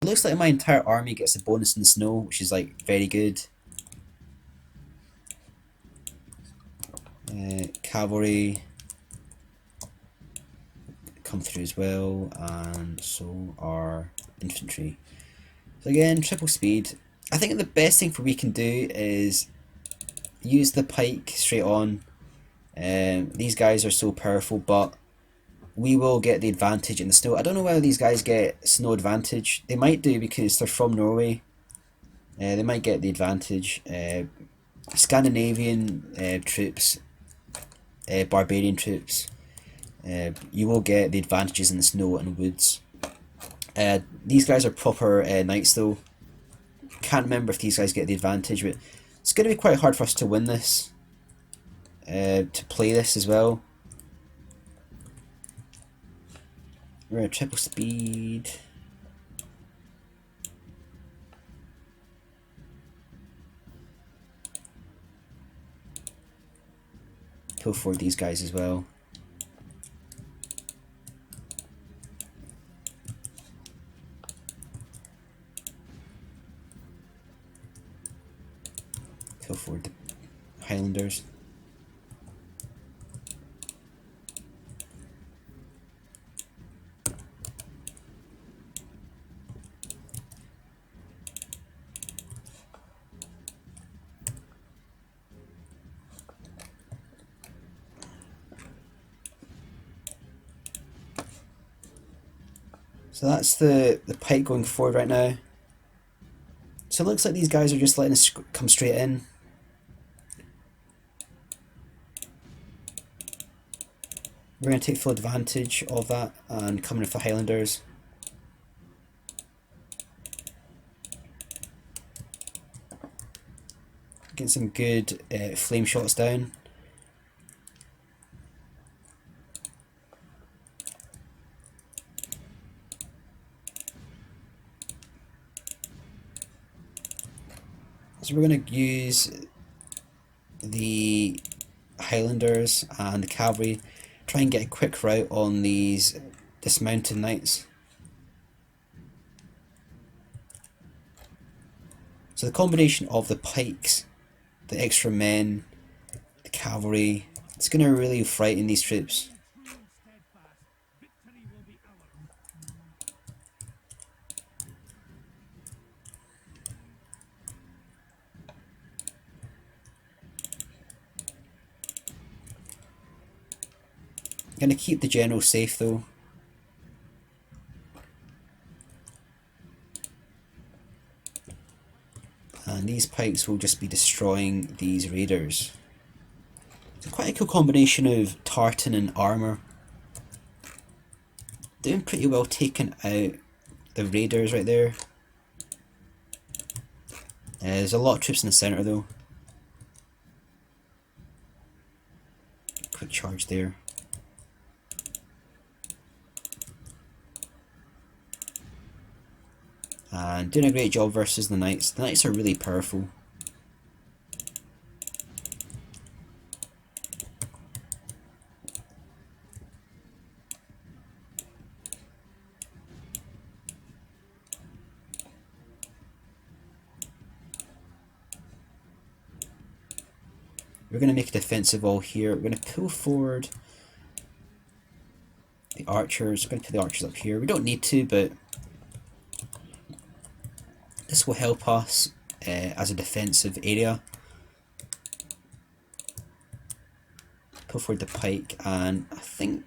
It looks like my entire army gets a bonus in the snow, which is like very good. Cavalry come through as well, and so are infantry. So again, triple speed. I think the best thing we can do is use the pike straight on. These guys are so powerful, but we will get the advantage in the snow. I don't know whether these guys get snow advantage. They might do because they're from Norway. They might get the advantage. Scandinavian troops, barbarian troops, you will get the advantages in the snow and woods. These guys are proper knights though. Can't remember if these guys get the advantage, but it's going to be quite hard for us to win this. To play this as well. We're at triple speed. Pull forward these guys as well. Pull forward the Highlanders. So that's the pike going forward right now. So it looks like these guys are just letting us come straight in. We're going to take full advantage of that and come in with the Highlanders. Getting some good flame shots down. So we're going to use the Highlanders and the cavalry, try and get a quick rout on these dismounted knights. So the combination of the pikes, the extra men, the cavalry, it's going to really frighten these troops. Going to keep the general safe though. And these pikes will just be destroying these raiders. It's quite a cool combination of tartan and armour. Doing pretty well taking out the raiders right there. There's a lot of troops in the centre though. Quick charge there. And doing a great job versus the knights. The knights are really powerful. We're going to make a defensive wall here. We're going to pull forward the archers. We're going to put the archers up here. We don't need to, but this will help us as a defensive area. Pull forward the pike, and I think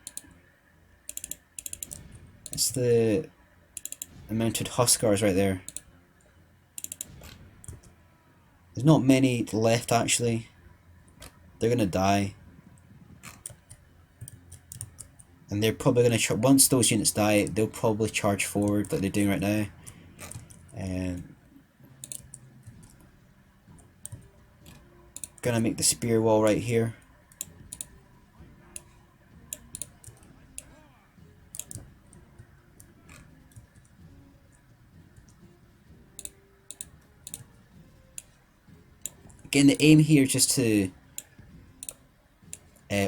it's the mounted huskars right there. There's not many left actually. They're gonna die, and they're probably gonna once those units die, they'll probably charge forward like they're doing right now. Gonna make the spear wall right here. Again, the aim here is just to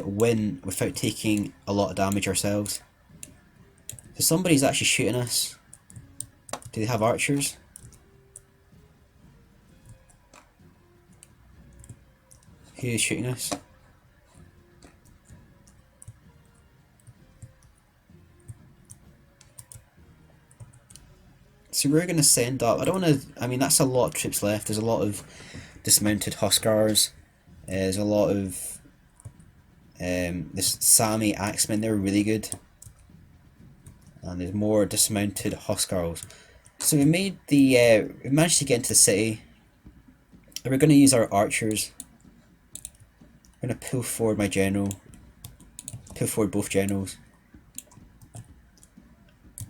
win without taking a lot of damage ourselves. So somebody's actually shooting us. Do they have archers? Who is shooting us? So we're going to send up. I don't want to. I mean, that's a lot of troops left. There's a lot of dismounted Huskars. There's a lot of this Sami Axemen. They're really good. And there's more dismounted Huskars. So we made the. We managed to get into the city. And we're going to use our archers. I'm going to pull forward my general. Pull forward both generals.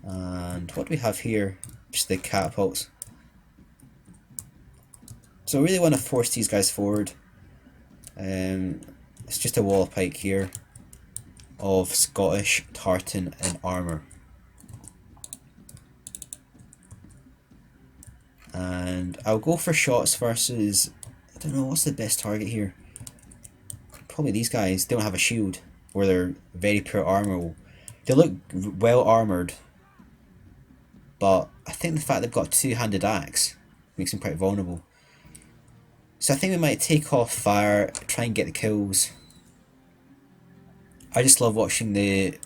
And what do we have here? Just the catapults. So I really want to force these guys forward. It's just a wall of pike here of Scottish tartan and armour. And I'll go for shots versus, I don't know, what's the best target here? Probably these guys. They don't have a shield, or they're very poor armour. They look well armoured, but I think the fact they've got a two-handed axe makes them quite vulnerable. So I think we might take off fire, try and get the kills. I just love watching the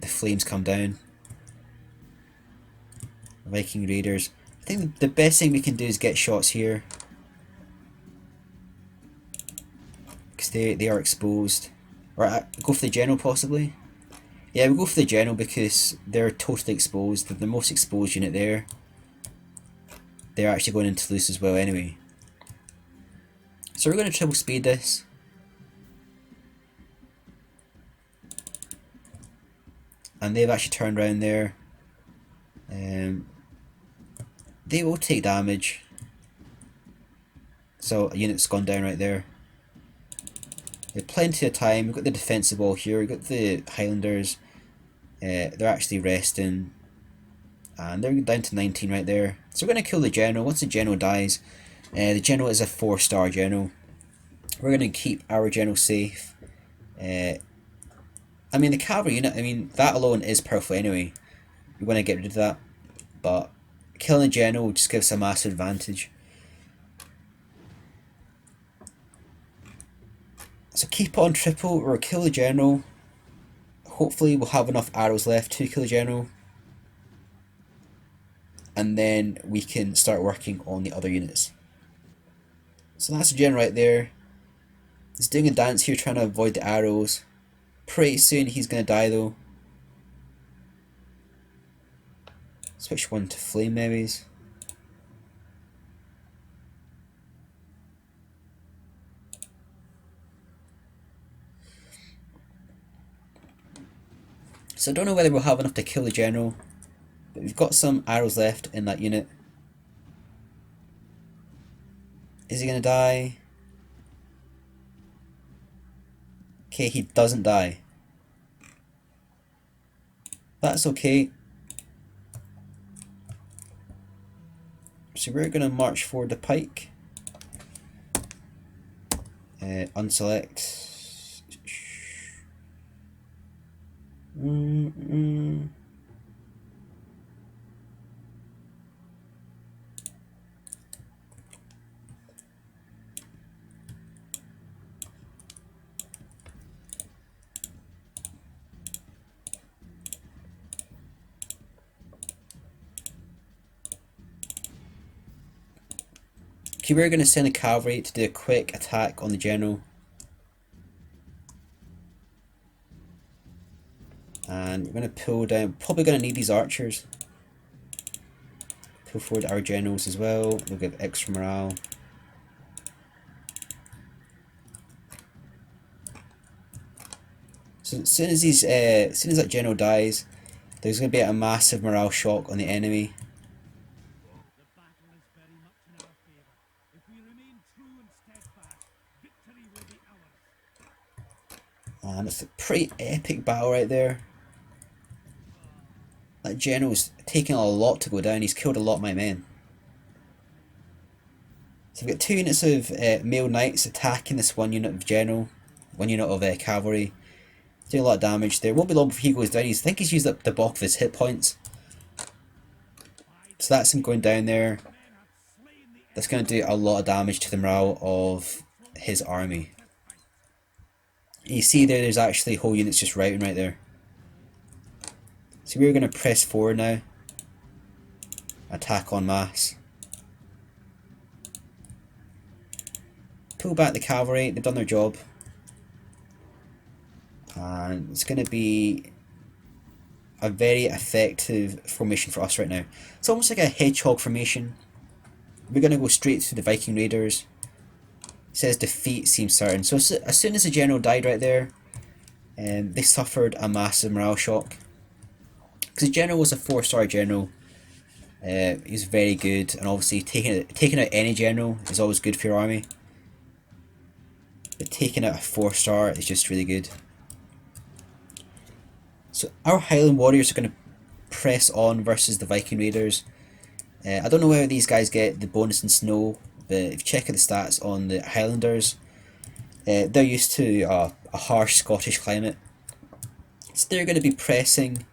flames come down. Viking Raiders. I think the best thing we can do is get shots here. Because they are exposed. Or go for the general possibly. Yeah, we'll go for the general because they're totally exposed. They're the most exposed unit there. They're actually going into Toulouse as well anyway. So we're going to triple speed this. And they've actually turned around there. They will take damage. So a unit's gone down right there. They have plenty of time. We've got the defensive wall here. We've got the Highlanders. They're actually resting. And they're down to 19 right there. So we're going to kill the general. Once the general dies, the general is a 4-star general. We're going to keep our general safe. I mean, the cavalry unit, I mean, that alone is powerful anyway. We want to get rid of that. But killing the general just gives us a massive advantage. So keep on triple or kill the general. Hopefully we'll have enough arrows left to kill the general. And then we can start working on the other units. So that's the general right there. He's doing a dance here trying to avoid the arrows. Pretty soon he's going to die though. Switch one to flame memories. So I don't know whether we'll have enough to kill the general, but we've got some arrows left in that unit. Is he going to die? Okay, he doesn't die. That's okay. So we're going to march forward the pike. Unselect. Okay, we're going to send the cavalry to do a quick attack on the general. And we're going to pull down, probably going to need these archers. Pull forward our generals as well, we'll give extra morale. So as soon as that general dies, there's going to be a massive morale shock on the enemy. And it's a pretty epic battle right there. That general's taking a lot to go down. He's killed a lot of my men. So we've got 2 units of male knights attacking this 1 unit of general, 1 unit of cavalry. Doing a lot of damage there. Won't be long before he goes down. I think he's used up the bulk of his hit points. So that's him going down there. That's going to do a lot of damage to the morale of his army. You see there's actually whole units just routing right there. So we're going to press forward now. Attack en masse. Pull back the cavalry, they've done their job. And it's going to be a very effective formation for us right now. It's almost like a hedgehog formation. We're going to go straight through the Viking Raiders. It says defeat seems certain. So as soon as the general died right there, they suffered a massive morale shock. Because the general was a 4-star general. He was very good, and obviously taking out any general is always good for your army. But taking out a 4-star is just really good. So our Highland Warriors are going to press on versus the Viking Raiders. I don't know how these guys get the bonus in snow, but if you check out the stats on the Highlanders, they're used to a harsh Scottish climate. So they're going to be pressing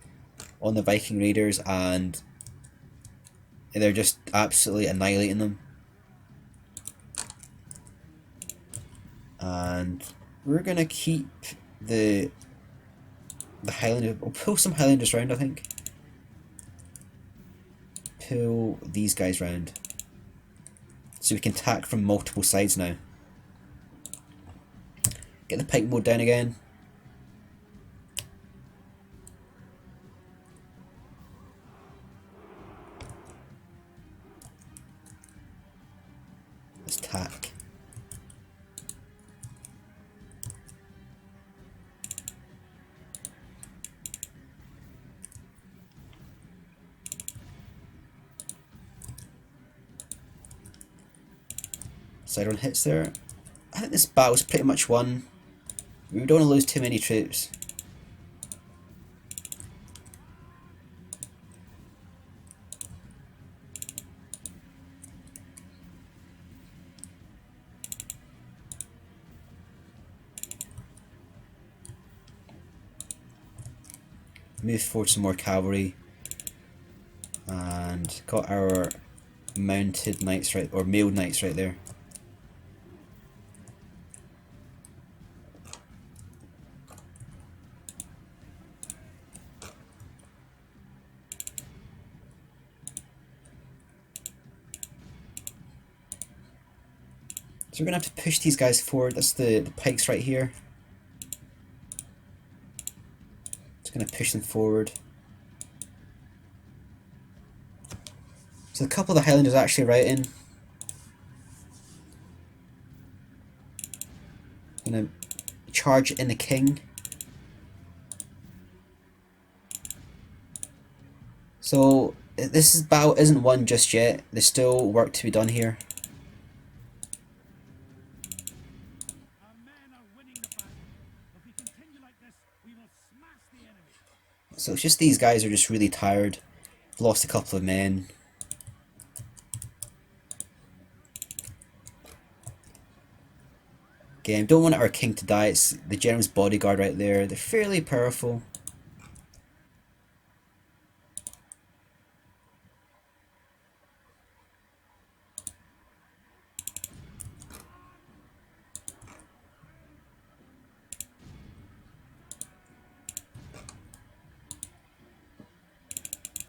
on the Viking Raiders, and they're just absolutely annihilating them. And we're going to keep the Highlanders. We'll pull some Highlanders round, I think. Pull these guys round. So we can attack from multiple sides now. Get the pike mode down again. Let's attack. Side on hits there. I think this battle's pretty much won. We don't want to lose too many troops. Move forward some more cavalry. And got our mounted knights right, or mailed knights right there. So we're going to have to push these guys forward. That's the pikes right here. Just going to push them forward. So a couple of the Highlanders are actually routing. Going to charge in the king. So this battle isn't won just yet. There's still work to be done here. So it's just these guys are just really tired. Lost a couple of men. Again, don't want our king to die. It's the general's bodyguard right there. They're fairly powerful.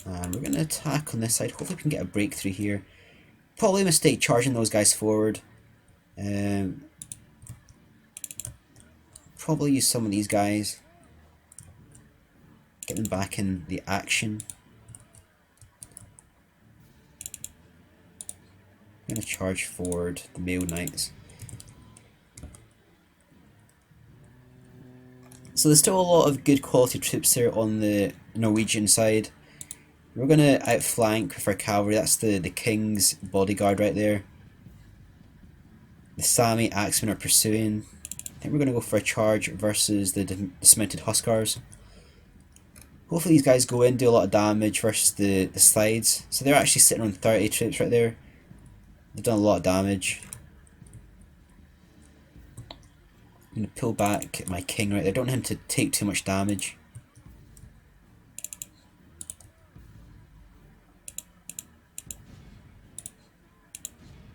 And we're going to attack on this side. Hopefully we can get a breakthrough here. Probably a mistake charging those guys forward. Probably use some of these guys. Get them back in the action. I'm going to charge forward the mailed knights. So there's still a lot of good quality troops there on the Norwegian side. We're going to outflank with our cavalry. That's the king's bodyguard right there. The Sami axemen are pursuing. I think we're going to go for a charge versus the dismounted Huskars. Hopefully these guys go in, do a lot of damage versus the slides. So they're actually sitting on 30 troops right there. They've done a lot of damage. I'm going to pull back my king right there. I don't want him to take too much damage.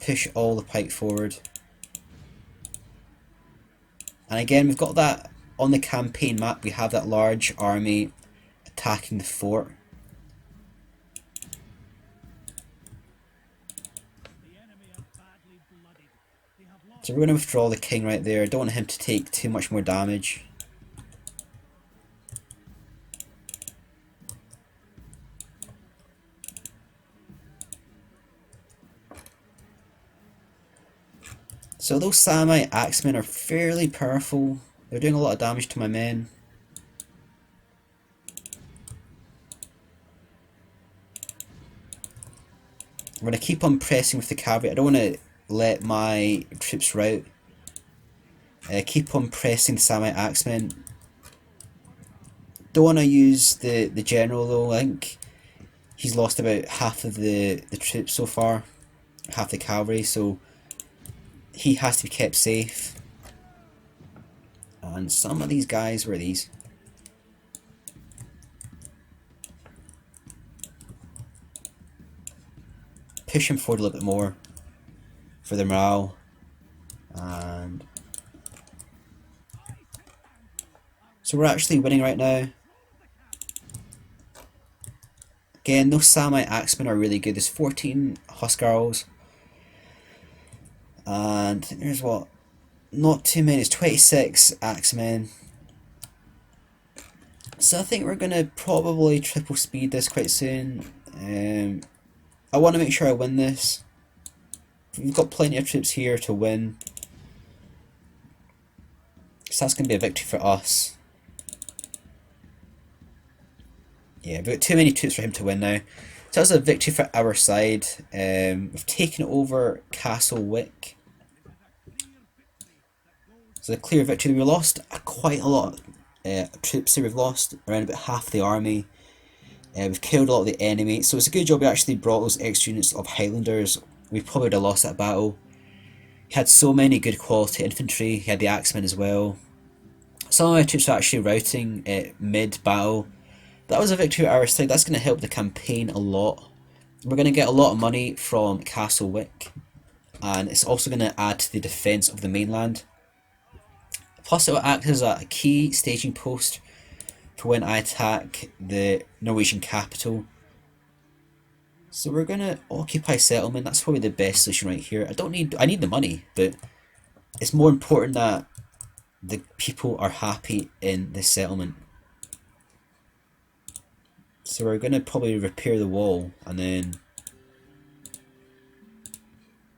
push all the pike forward. And again, we've got that on the campaign map, we have that large army attacking the fort. So we're going to withdraw the king right there. I don't want him to take too much more damage. So those samurai axemen are fairly powerful. They're doing a lot of damage to my men. I'm going to keep on pressing with the cavalry. I don't want to let my troops rout. Keep on pressing the samurai axemen. Don't want to use the general though. I think he's lost about half of the troops so far. Half the cavalry, so he has to be kept safe. And some of these guys, where are these? Push him forward a little bit more for the morale. And so we're actually winning right now. Again, those samurai axemen are really good. There's 14 Huskarls. And there's what? Not too many. It's 26 axemen. So I think we're going to probably triple speed this quite soon. I want to make sure I win this. We've got plenty of troops here to win. So that's going to be a victory for us. Yeah, we've got too many troops for him to win now. So that's a victory for our side. We've taken over Castle Wick. So a clear victory. We lost quite a lot of troops here. We've lost around about half the army. We've killed a lot of the enemy. So it's a good job we actually brought those extra units of Highlanders. We probably would have lost that battle. He had so many good quality infantry. He had the axemen as well. Some of my troops were actually routing mid-battle. That was a victory at our side. That's going to help the campaign a lot. We're going to get a lot of money from Castle Wick. And it's also going to add to the defence of the mainland. Plus it will act as a key staging post for when I attack the Norwegian capital. So we're going to occupy settlement. That's probably the best solution right here. I need the money, but it's more important that the people are happy in this settlement. So we're going to probably repair the wall and then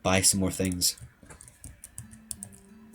buy some more things.